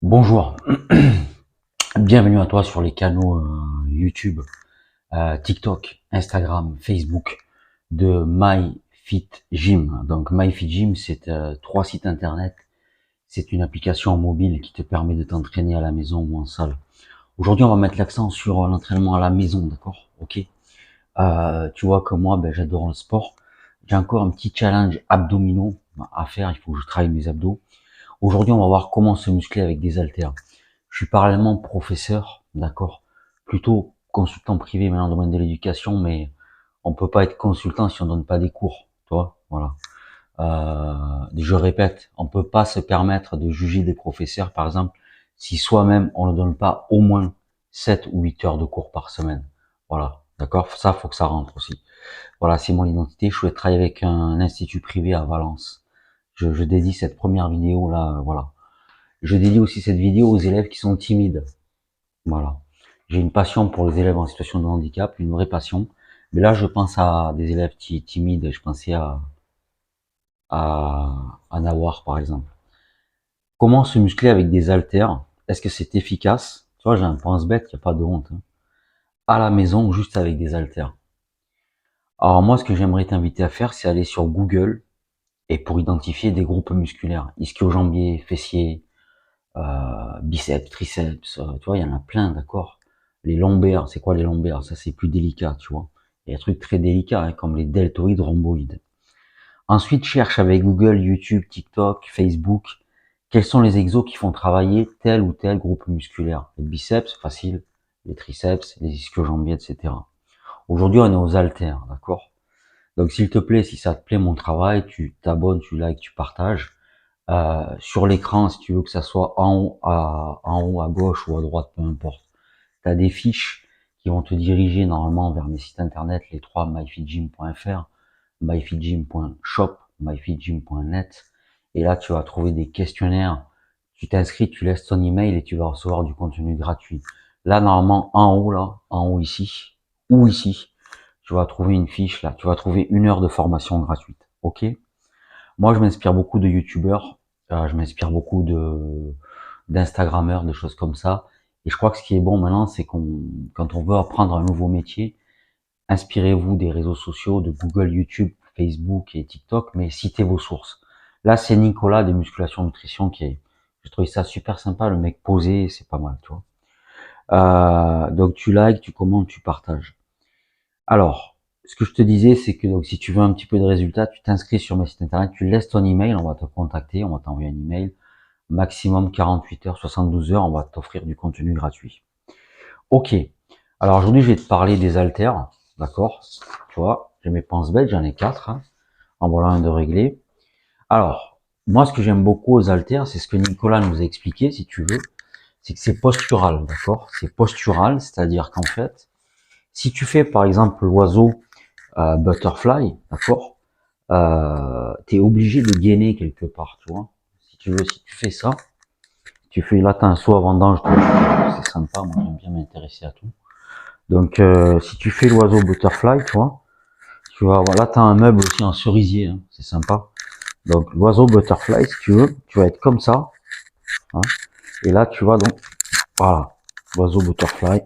Bonjour, bienvenue à toi sur les canaux YouTube, TikTok, Instagram, Facebook de MyFitGym. Donc MyFitGym, c'est 3 sites internet, c'est une application mobile qui te permet de t'entraîner à la maison ou en salle. Aujourd'hui, on va mettre l'accent sur l'entraînement à la maison, d'accord? Ok. Tu vois que moi, j'adore le sport. J'ai encore un petit challenge abdominaux à faire, il faut que je travaille mes abdos. Aujourd'hui, on va voir comment se muscler avec des haltères. Je suis parallèlement professeur, d'accord, plutôt consultant privé maintenant dans le domaine de l'éducation, mais on peut pas être consultant si on donne pas des cours, tu vois, voilà. Je répète, on peut pas se permettre de juger des professeurs, par exemple, si soi-même on ne donne pas au moins 7 ou 8 heures de cours par semaine. Voilà, d'accord, ça faut que ça rentre aussi. Voilà, c'est mon identité. Je souhaite travailler avec un institut privé à Valence. Je dédie cette première vidéo là, voilà. Je dédie aussi cette vidéo aux élèves qui sont timides. Voilà. J'ai une passion pour les élèves en situation de handicap, une vraie passion. Mais là, je pense à des élèves timides. Je pensais à Nawar, par exemple. Comment se muscler avec des haltères? Est-ce que c'est efficace? Tu vois, j'ai un pense-bête, il n'y a pas de honte, hein. À la maison, juste avec des haltères. Alors moi, ce que j'aimerais t'inviter à faire, c'est aller sur Google et pour identifier des groupes musculaires. Ischio-jambier, fessier, biceps, triceps, tu vois, il y en a plein, d'accord. Les lombaires, c'est quoi les lombaires? Ça, c'est plus délicat, tu vois. Il y a des trucs très délicats, hein, comme les deltoïdes rhomboïdes. Ensuite, cherche avec Google, YouTube, TikTok, Facebook, quels sont les exos qui font travailler tel ou tel groupe musculaire. Les biceps, facile. Les triceps, les ischio-jambiers, etc. Aujourd'hui, on est aux haltères, d'accord? Donc, s'il te plaît, si ça te plaît mon travail, tu t'abonnes, tu likes, tu partages. Sur l'écran, si tu veux que ça soit en haut à gauche ou à droite, peu importe. Tu as des fiches qui vont te diriger normalement vers mes sites internet, les trois, myfitgym.fr, myfitgym.shop, myfitgym.net. Et là, tu vas trouver des questionnaires. Tu t'inscris, tu laisses ton email et tu vas recevoir du contenu gratuit. Là, normalement, en haut ici, ou ici, tu vas trouver une fiche là. Tu vas trouver 1 heure de formation gratuite. Ok? Moi, je m'inspire beaucoup de youtubeurs, je m'inspire beaucoup d'instagrammeurs, de choses comme ça. Et je crois que ce qui est bon maintenant, c'est quand on veut apprendre un nouveau métier, inspirez-vous des réseaux sociaux, de Google, YouTube, Facebook et TikTok, mais citez vos sources. Là, c'est Nicolas de Musculation Nutrition j'ai trouvé ça super sympa, le mec posé, c'est pas mal, tu vois. Donc tu likes, tu commentes, tu partages. Alors, ce que je te disais, c'est que donc si tu veux un petit peu de résultats, tu t'inscris sur mes sites internet, tu laisses ton email, on va te contacter, on va t'envoyer un email, maximum 48 heures, 72 heures, on va t'offrir du contenu gratuit. Ok. Alors aujourd'hui, je vais te parler des haltères, d'accord? Tu vois, j'ai mes pense-bêtes, j'en ai 4, hein. En voilà un de réglé. Alors, moi, ce que j'aime beaucoup aux haltères, c'est ce que Nicolas nous a expliqué, si tu veux, c'est que c'est postural, d'accord? C'est postural, c'est-à-dire qu'en fait, si tu fais par exemple l'oiseau butterfly, d'accord, t'es obligé de gainer quelque part, tu vois. Si tu veux, si tu fais ça, tu fais là, t'as un saut à vendange, c'est sympa, moi j'aime bien m'intéresser à tout. Donc, si tu fais l'oiseau butterfly, tu vois, tu vas, voilà, t'as un meuble aussi en cerisier, hein, c'est sympa. Donc, l'oiseau butterfly, si tu veux, tu vas être comme ça, hein, et là, tu vas donc, voilà, l'oiseau butterfly.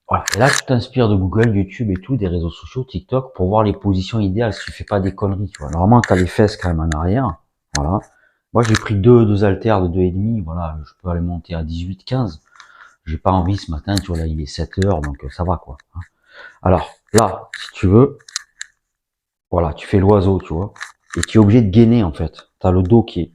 Voilà. Et là, tu t'inspires de Google, YouTube et tout, des réseaux sociaux, TikTok, pour voir les positions idéales si tu fais pas des conneries, tu vois. Normalement, tu as les fesses quand même en arrière. Voilà. Moi, j'ai pris deux haltères de 2,5. Voilà. Je peux aller monter à 18, 15. J'ai pas envie ce matin, tu vois, là, il est 7 heures, donc ça va, quoi. Alors, là, si tu veux, voilà, tu fais l'oiseau, tu vois. Et tu es obligé de gainer, en fait. T'as le dos qui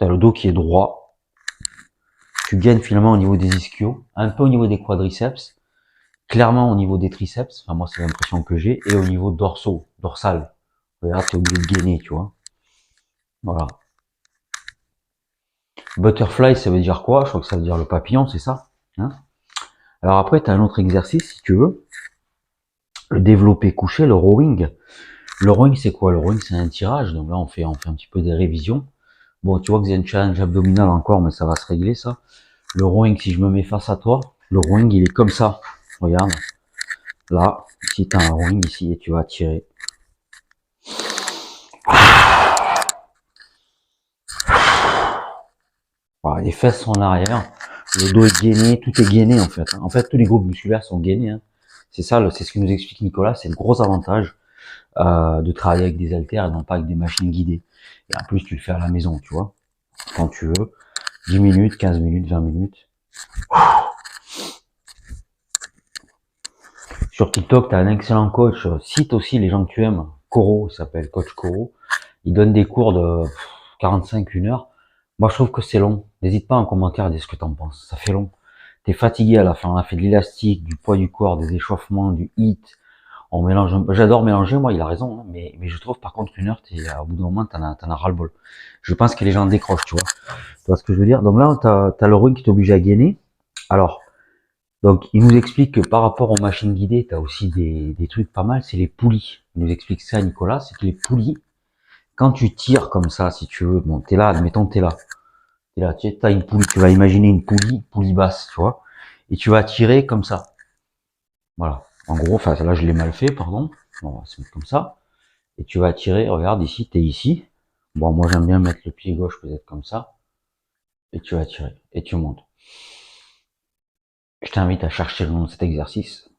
est droit. Tu gaines finalement au niveau des ischios, un peu au niveau des quadriceps, clairement au niveau des triceps, enfin moi c'est l'impression que j'ai, et au niveau dorsal. Là, tu es obligé de gainer, tu vois. Voilà. Butterfly, ça veut dire quoi? Je crois que ça veut dire le papillon, c'est ça, hein. Alors après, tu as un autre exercice, si tu veux, le développé couché, le rowing. Le rowing, c'est quoi? Le rowing, c'est un tirage, donc là, on fait un petit peu des révisions. Bon, tu vois que c'est un challenge abdominal encore, mais ça va se régler, ça. Le rowing, si je me mets face à toi, le rowing, il est comme ça. Regarde. Là, ici, tu as un rowing ici, et tu vas tirer. Voilà, les fesses sont en arrière, le dos est gainé, tout est gainé en fait. En fait, tous les groupes musculaires sont gainés. Hein. C'est ça, c'est ce que nous explique Nicolas, c'est le gros avantage de travailler avec des haltères et non pas avec des machines guidées. Et en plus, tu le fais à la maison, tu vois, quand tu veux. 10 minutes, 15 minutes, 20 minutes. Sur TikTok, tu as un excellent coach. Cite aussi les gens que tu aimes. Coro, il s'appelle Coach Coro. Il donne des cours de 45, 1 heure. Moi, je trouve que c'est long. N'hésite pas en commentaire à dire ce que t'en penses. Ça fait long. T'es fatigué à la fin. On a fait de l'élastique, du poids du corps, des échauffements, du HIIT. On mélange. J'adore mélanger. Moi, il a raison. Hein, mais je trouve par contre qu'une heure, au bout d'un moment, t'en as ras-le-bol. Je pense que les gens décrochent, tu vois. Tu vois ce que je veux dire? Donc là, t'as le rhume qui t'oblige à gainer. Alors, donc, il nous explique que par rapport aux machines guidées, tu as aussi des trucs pas mal, c'est les poulies. Il nous explique ça, Nicolas, c'est que les poulies, quand tu tires comme ça, si tu veux, bon, t'es là, admettons, t'es là, tu as une poulie, tu vas imaginer une poulie basse, tu vois, et tu vas tirer comme ça. Voilà. En gros, enfin, là, je l'ai mal fait, pardon. Bon, on va se mettre comme ça. Et tu vas tirer, regarde, ici, t'es ici. Bon, moi, j'aime bien mettre le pied gauche peut-être comme ça. Et tu vas tirer. Et tu montes. Je t'invite à chercher le nom de cet exercice.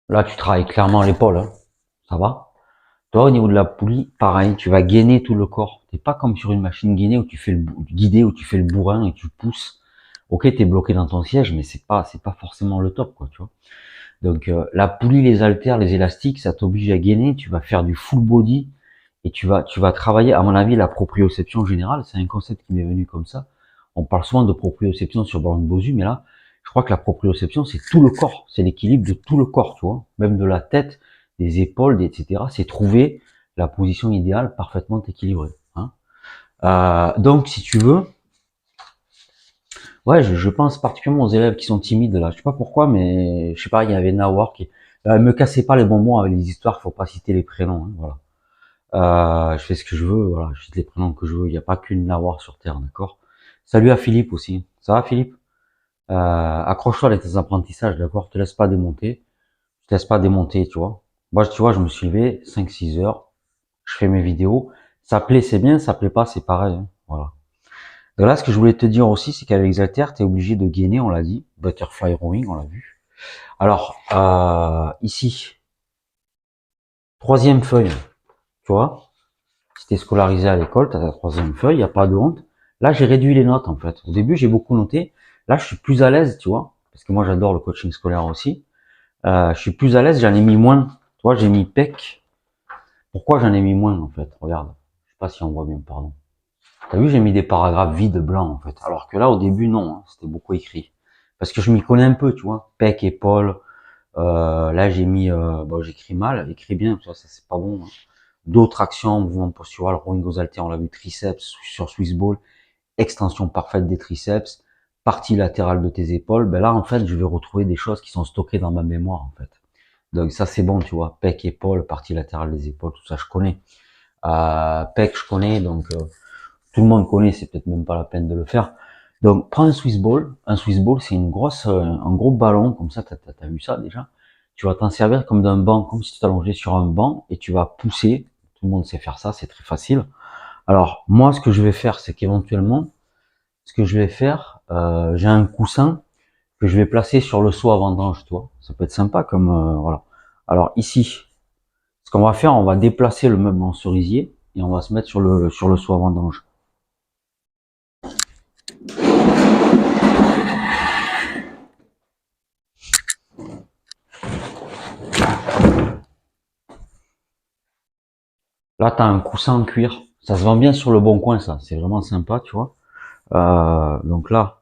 Là, tu travailles clairement l'épaule, hein. Ça va? Toi, au niveau de la poulie, pareil, tu vas gainer tout le corps. T'es pas comme sur une machine gainée où tu fais guidé, où tu fais le bourrin et tu pousses. Ok, t'es bloqué dans ton siège, mais c'est pas forcément le top, quoi, tu vois. Donc, la poulie, les haltères, les élastiques, ça t'oblige à gainer. Tu vas faire du full body et tu vas travailler. À mon avis, la proprioception générale, c'est un concept qui m'est venu comme ça. On parle souvent de proprioception sur ballon de Bosu, mais là, je crois que la proprioception, c'est tout le corps. C'est l'équilibre de tout le corps, tu vois. Même de la tête, des épaules, etc. C'est trouver la position idéale parfaitement équilibrée. Hein. Donc, si tu veux, ouais, je pense particulièrement aux élèves qui sont timides là. Je sais pas pourquoi, mais je sais pas. Il y avait Nawar qui, me cassez pas les bonbons avec les histoires. Faut pas citer les prénoms. Hein, voilà. Je fais ce que je veux. Voilà, je cite les prénoms que je veux. Il n'y a pas qu'une Nawar sur terre, d'accord. Salut à Philippe aussi. Ça va, Philippe? Accroche-toi avec tes apprentissages, d'accord. Te laisse pas démonter. Je te laisse pas démonter, tu vois. Moi, tu vois, je me suis levé 5-6 heures. Je fais mes vidéos. Ça plaît, c'est bien. Ça plaît pas, c'est pareil. Hein, voilà. Donc là, ce que je voulais te dire aussi, c'est qu'avec les haltères, tu es obligé de gainer, on l'a dit. Butterfly rowing, on l'a vu. Alors, ici, troisième feuille, tu vois. Si t'es scolarisé à l'école, tu as ta troisième feuille, il n'y a pas de honte. Là, j'ai réduit les notes, en fait. Au début, j'ai beaucoup noté. Là, je suis plus à l'aise, tu vois. Parce que moi, j'adore le coaching scolaire aussi. Je suis plus à l'aise, j'en ai mis moins. Tu vois, j'ai mis PEC. Pourquoi j'en ai mis moins, en fait? Regarde. Je sais pas si on voit bien, pardon. T'as vu, j'ai mis des paragraphes vides blancs, en fait. Alors que là, au début, non, hein, c'était beaucoup écrit. Parce que je m'y connais un peu, tu vois. Pec, épaule. Là, j'ai mis, bon, j'écris mal, écris bien, ça c'est pas bon. Hein. D'autres actions, mouvement postural, rowing aux haltères, on l'a vu, triceps sur Swiss Ball, extension parfaite des triceps, partie latérale de tes épaules. Ben là, en fait, je vais retrouver des choses qui sont stockées dans ma mémoire, en fait. Donc ça, c'est bon, tu vois. Pec, épaule, partie latérale des épaules, tout ça, je connais. Pec, je connais, donc tout le monde connaît, c'est peut-être même pas la peine de le faire. Donc, prends un Swiss Ball. Un Swiss Ball, c'est un gros ballon, comme ça, t'as vu ça déjà. Tu vas t'en servir comme d'un banc, comme si tu t'allongeais sur un banc, et tu vas pousser. Tout le monde sait faire ça, c'est très facile. Alors, moi, ce que je vais faire, c'est qu'éventuellement, ce que je vais faire, j'ai un coussin que je vais placer sur le seau à vendange, tu vois. Ça peut être sympa comme, voilà. Alors, ici, ce qu'on va faire, on va déplacer le meuble en cerisier, et on va se mettre sur le seau à vendange. Là, tu as un coussin en cuir. Ça se vend bien sur le bon coin, ça. C'est vraiment sympa, tu vois. Donc là,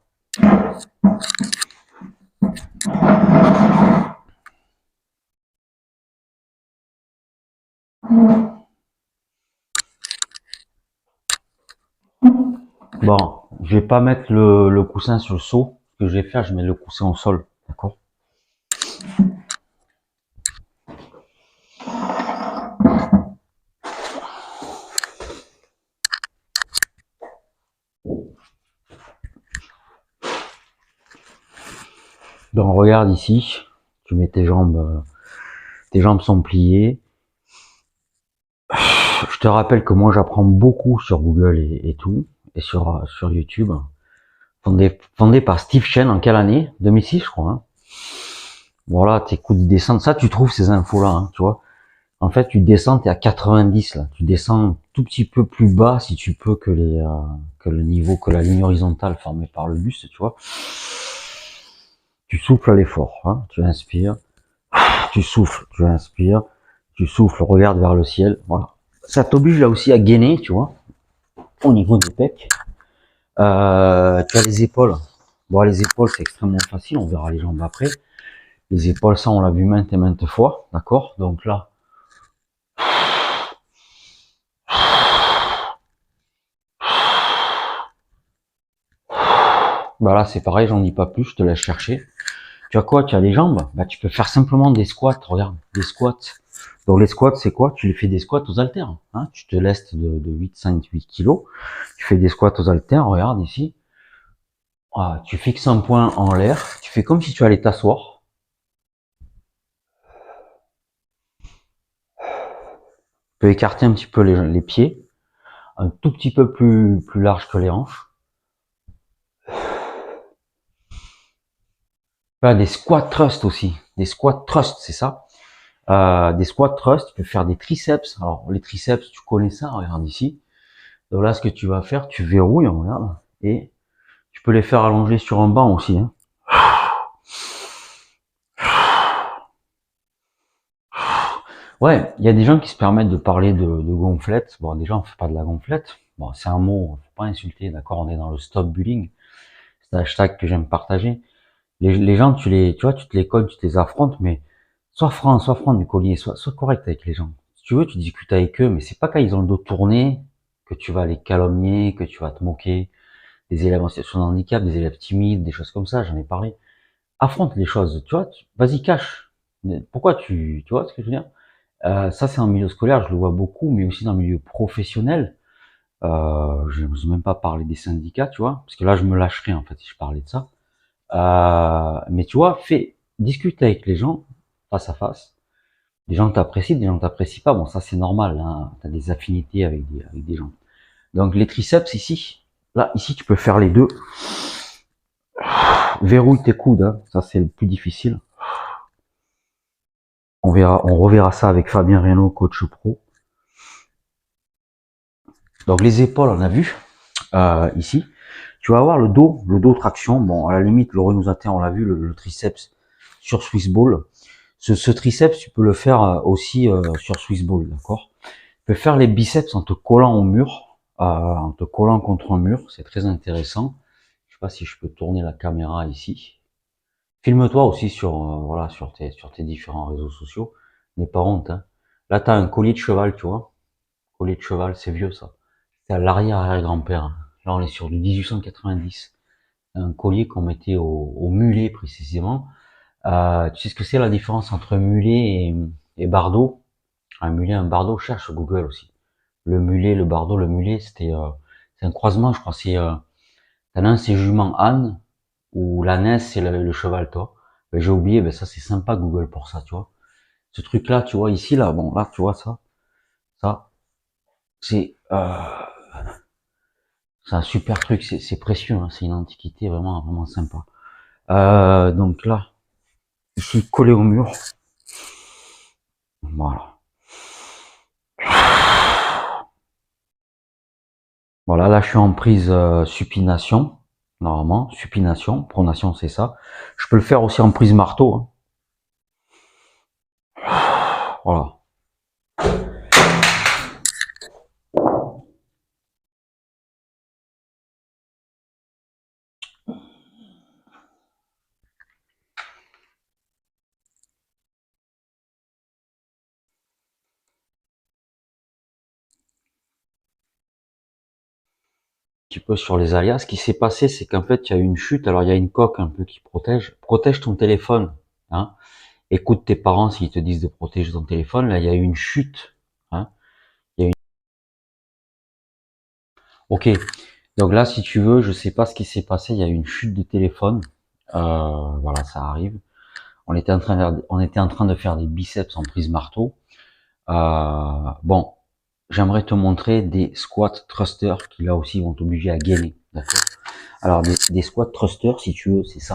bon, je vais pas mettre le coussin sur le seau. Ce que je vais faire, je mets le coussin au sol. D'accord. Donc regarde ici. Tu mets tes jambes sont pliées. Je te rappelle que moi j'apprends beaucoup sur Google et tout, et sur YouTube, fondé par Steve Chen en quelle année? 2006 je crois. Hein. Voilà, t'écoutes descendre, ça tu trouves ces infos là, hein, tu vois. En fait tu descends, t'es à 90 là, tu descends tout petit peu plus bas si tu peux que le niveau, que la ligne horizontale formée par le buste, tu vois. Tu souffles à l'effort, hein, tu inspires, tu souffles, tu inspires, tu souffles, regarde vers le ciel, voilà. Ça t'oblige là aussi à gainer, tu vois, au niveau des pecs. Tu as les épaules. Bon, les épaules, c'est extrêmement facile, on verra les jambes après. Les épaules, ça, on l'a vu maintes et maintes fois, d'accord? Donc là, bah là, c'est pareil, j'en dis pas plus, je te laisse chercher. Tu as quoi? Tu as les jambes? Bah, tu peux faire simplement des squats, regarde, des squats. Donc les squats, c'est quoi? Tu les fais des squats aux haltères, hein? Tu te laisses de 8, 5, 8 kilos. Tu fais des squats aux haltères, regarde ici. Ah, tu fixes un point en l'air, tu fais comme si tu allais t'asseoir. Tu peux écarter un petit peu les pieds, un tout petit peu plus large que les hanches. Voilà, des squat thrust aussi. Des squat thrust, c'est ça. Des squat thrust, tu peux faire des triceps. Alors, les triceps, tu connais ça, regarde ici. Donc là, ce que tu vas faire, tu verrouilles, regarde, et tu peux les faire allonger sur un banc aussi. Hein. Ouais, il y a des gens qui se permettent de parler de gonflette. Bon, déjà, on fait pas de la gonflette. Bon, c'est un mot, faut pas insulter, d'accord. On est dans le stop bullying. C'est un hashtag que j'aime partager. Les gens, tu vois, tu te les cognes, tu te les affrontes, mais sois franc du collier, sois correct avec les gens. Si tu veux, tu discutes avec eux, mais c'est pas quand ils ont le dos tourné que tu vas les calomnier, que tu vas te moquer des élèves en situation de handicap, des élèves timides, des choses comme ça, j'en ai parlé. Affronte les choses, tu vois, vas-y, cache. Pourquoi tu vois ce que je veux dire? Ça, c'est en milieu scolaire, je le vois beaucoup, mais aussi dans le milieu professionnel. Je n'ose même pas parler des syndicats, tu vois, parce que là, je me lâcherais, en fait, si je parlais de ça. Mais tu vois, discute avec les gens, face à face. Des gens t'apprécient, des gens t'apprécient pas. Bon, ça, c'est normal, hein. T'as des affinités avec des gens. Donc, les triceps, ici. Là, ici, tu peux faire les deux. Verrouille tes coudes, hein. Ça, c'est le plus difficile. On reverra ça avec Fabien Reynaud, coach pro. Donc les épaules, on a vu ici. Tu vas avoir le dos traction. Bon, à la limite, le renosateur, on l'a vu, le triceps sur Swiss Ball. Ce triceps, tu peux le faire aussi sur Swiss Ball, d'accord? Tu peux faire les biceps en te collant au mur, en te collant contre un mur. C'est très intéressant. Je sais pas si je peux tourner la caméra ici. Filme-toi aussi sur voilà sur tes différents réseaux sociaux. N'aie pas honte. Hein. Là, t'as un collier de cheval, tu vois. Collier de cheval, c'est vieux ça. C'est à l'arrière-arrière-grand-père. Là, on est sur du 1890. Un collier qu'on mettait au mulet précisément. Tu sais ce que c'est la différence entre mulet et bardeau? Un mulet, un bardeau, cherche Google aussi. Le mulet, le bardeau, le mulet, c'est un croisement, je crois. T'en as un, c'est jument âne, ou l'ânesse, c'est le cheval, toi. Ben, j'ai oublié, ben ça c'est sympa Google pour ça, tu vois. Ce truc-là, tu vois, ici, là, bon, là, tu vois ça, c'est un super truc, c'est précieux, hein, c'est une antiquité vraiment, vraiment sympa. Donc là, ici, collé au mur, voilà. Voilà, là je suis en prise supination, normalement, supination, pronation c'est ça. Je peux le faire aussi en prise marteau, hein. Voilà. Un petit peu sur les alias, ce qui s'est passé, c'est qu'en fait, il y a eu une chute, alors il y a une coque un peu qui protège ton téléphone, hein. Écoute tes parents s'ils te disent de protéger ton téléphone, là il y a eu une chute, hein. Il y a une... Ok, donc là si tu veux, je sais pas ce qui s'est passé, il y a eu une chute de téléphone, voilà, ça arrive. On était en train de faire des biceps en prise marteau. Bon, j'aimerais te montrer des squat thrusters qui là aussi vont t'obliger à gainer, d'accord? Alors des squat thrusters, si tu veux, c'est ça.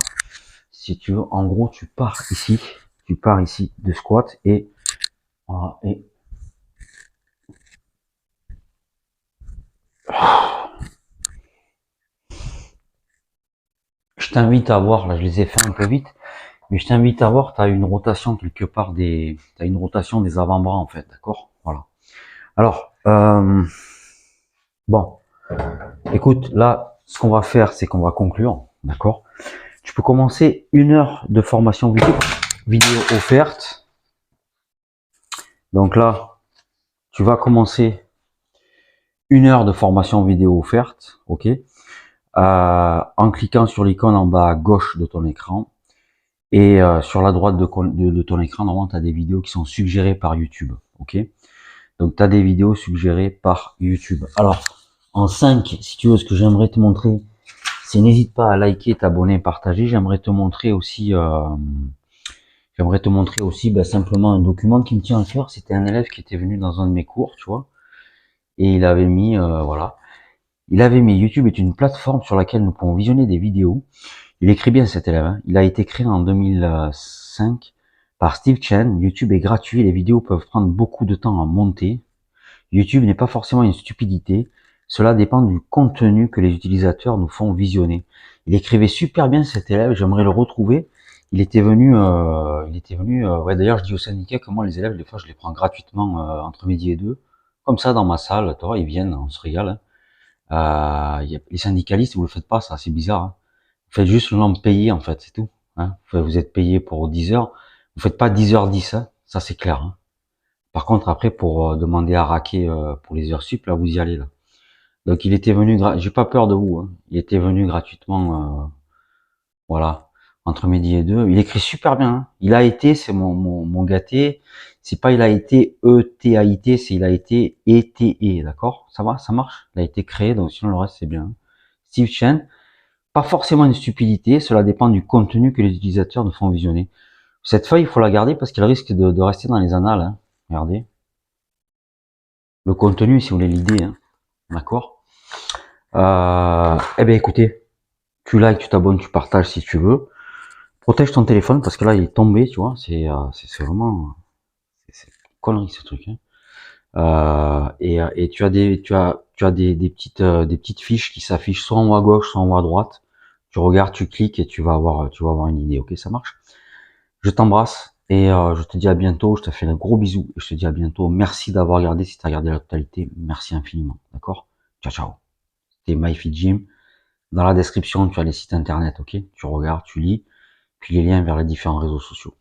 Si tu veux, en gros, tu pars ici de squat et voilà, et je t'invite à voir, là je les ai fait un peu vite, mais je t'invite à voir, tu as une rotation quelque part t'as une rotation des avant-bras en fait, d'accord? Voilà. Alors, bon, écoute, là, ce qu'on va faire, c'est qu'on va conclure, d'accord? Tu peux commencer 1 heure de formation vidéo offerte. Donc là, tu vas commencer 1 heure de formation vidéo offerte, ok? En cliquant sur l'icône en bas à gauche de ton écran. Et sur la droite de ton écran, normalement, tu as des vidéos qui sont suggérées par YouTube, ok? Donc, tu as des vidéos suggérées par YouTube. Alors, en 5, si tu veux, ce que j'aimerais te montrer, c'est n'hésite pas à liker, t'abonner, partager. J'aimerais te montrer aussi, simplement un document qui me tient à cœur. C'était un élève qui était venu dans un de mes cours, tu vois, et il avait mis, voilà, il avait mis YouTube est une plateforme sur laquelle nous pouvons visionner des vidéos. Il écrit bien cet élève, hein. Il a été créé en 2005 par Steve Chen. YouTube est gratuit, les vidéos peuvent prendre beaucoup de temps à monter. YouTube n'est pas forcément une stupidité, cela dépend du contenu que les utilisateurs nous font visionner. Il écrivait super bien cet élève, j'aimerais le retrouver. Ouais, d'ailleurs je dis au syndicat que moi les élèves, des fois je les prends gratuitement entre midi et 2, comme ça dans ma salle, tu vois, ils viennent, on se régale, hein. Les syndicalistes, vous le faites pas, ça, c'est bizarre, hein. Vous faites juste le nombre payé, en fait, c'est tout, hein. Vous êtes payé pour 10 heures, vous faites pas 10h10, hein. Ça c'est clair, hein. Par contre, après, pour demander à raquer pour les heures sup, là, vous y allez, là. Donc, il était venu, j'ai pas peur de vous, hein. Il était venu gratuitement, voilà, entre midi et 2. Il écrit super bien, hein. Il a été, c'est mon gâté. C'est pas il a été E-T-A-I-T, c'est il a été E-T-E, d'accord? Ça va, ça marche? Il a été créé, donc sinon le reste c'est bien, hein. Steve Chen, pas forcément une stupidité, cela dépend du contenu que les utilisateurs nous font visionner. Cette feuille, il faut la garder parce qu'elle risque de rester dans les annales, hein. Regardez. Le contenu, si vous voulez l'idée, hein. D'accord? Eh bien, écoutez, tu likes, tu t'abonnes, tu partages si tu veux. Protège ton téléphone parce que là, il est tombé, tu vois. C'est vraiment, c'est une connerie ce truc, hein. Et tu as des petites fiches qui s'affichent soit en haut à gauche, soit en haut à droite. Tu regardes, tu cliques et tu vas avoir une idée. Ok, ça marche? Je t'embrasse et je te dis à bientôt. Je te fais un gros bisou et je te dis à bientôt. Merci d'avoir regardé. Si tu as regardé la totalité, merci infiniment. D'accord? Ciao, ciao. C'était MyFitGym. Dans la description, tu as les sites internet, ok? Tu regardes, tu lis, puis les liens vers les différents réseaux sociaux.